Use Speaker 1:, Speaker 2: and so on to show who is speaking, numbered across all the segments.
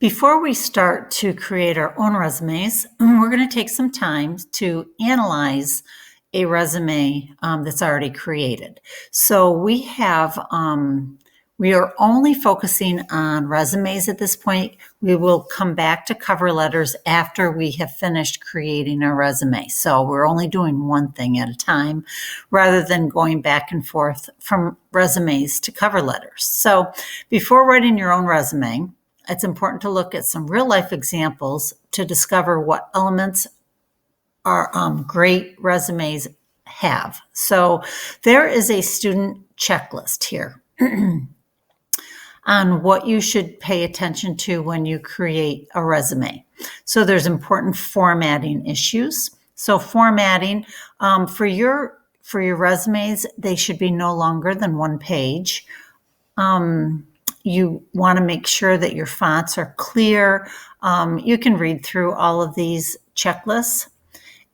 Speaker 1: Before we start to create our own resumes, we're going to take some time to analyze a resume that's already created. So we are only focusing on resumes at this point. We will come back to cover letters after we have finished creating our resume. So we're only doing one thing at a time rather than going back and forth from resumes to cover letters. So before writing your own resume, it's important to look at some real life examples to discover what elements our great resumes have. So there is a student checklist here on what you should pay attention to when you create a resume. So there's important formatting issues. So formatting for your resumes, they should be no longer than one page. You want to make sure that your fonts are clear. You can read through all of these checklists.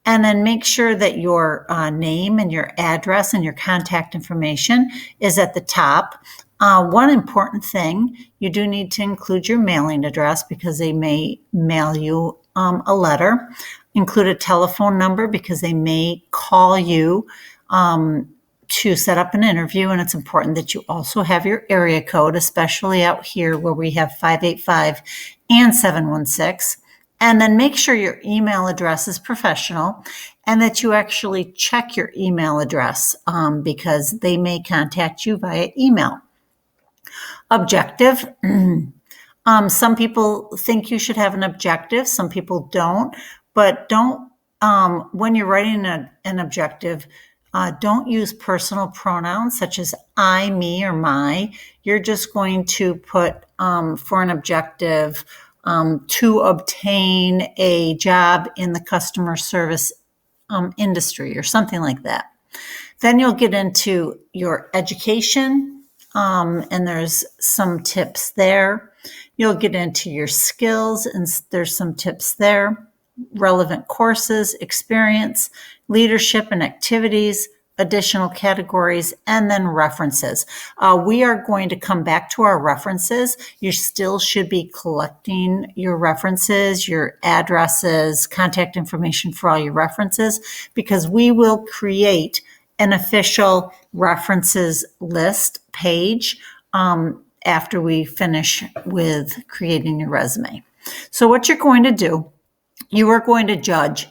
Speaker 1: And then make sure that your name and your address and your contact information is at the top. One important thing, you do need to include your mailing address because they may mail you a letter. Include a telephone number because they may call you to set up an interview, and it's important that you also have your area code, especially out here where we have 585 and 716. And then make sure your email address is professional and that you actually check your email address because they may contact you via email. Objective. Some people think you should have an objective. Some people don't. But don't, when you're writing an objective, don't use personal pronouns such as I, me, or my. You're just going to put for an objective to obtain a job in the customer service industry or something like that. Then you'll get into your education, and there's some tips there. You'll get into your skills, and there's some tips there. Relevant courses, experience, leadership and activities, additional categories, and then references. We are going to come back to our references. You still should be collecting your references, your addresses, contact information for all your references, because we will create an official references list page after we finish with creating your resume. So what you're going to do, you are going to judge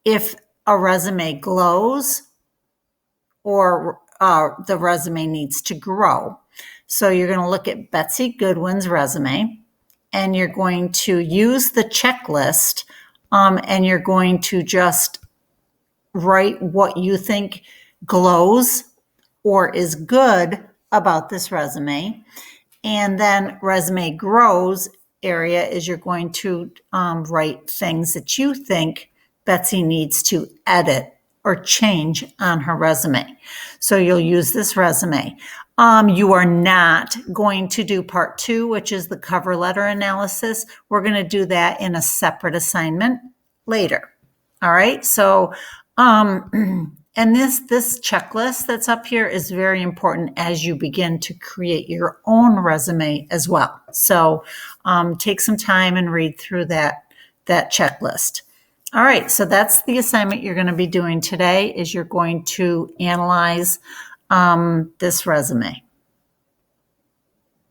Speaker 1: if a resume glows or the resume needs to grow. So you're going to look at Betsy Goodwin's resume, and you're going to use the checklist, and you're going to just write what you think glows or is good about this resume. And then resume grows area is you're going to write things that you think Betsy needs to edit or change on her resume. So you'll use this resume. You are not going to do part 2, which is the cover letter analysis. We're going to do that in a separate assignment later. All right. So, and this checklist that's up here is very important as you begin to create your own resume as well. So take some time and read through that checklist. All right, so that's the assignment you're going to be doing today, is you're going to analyze this resume.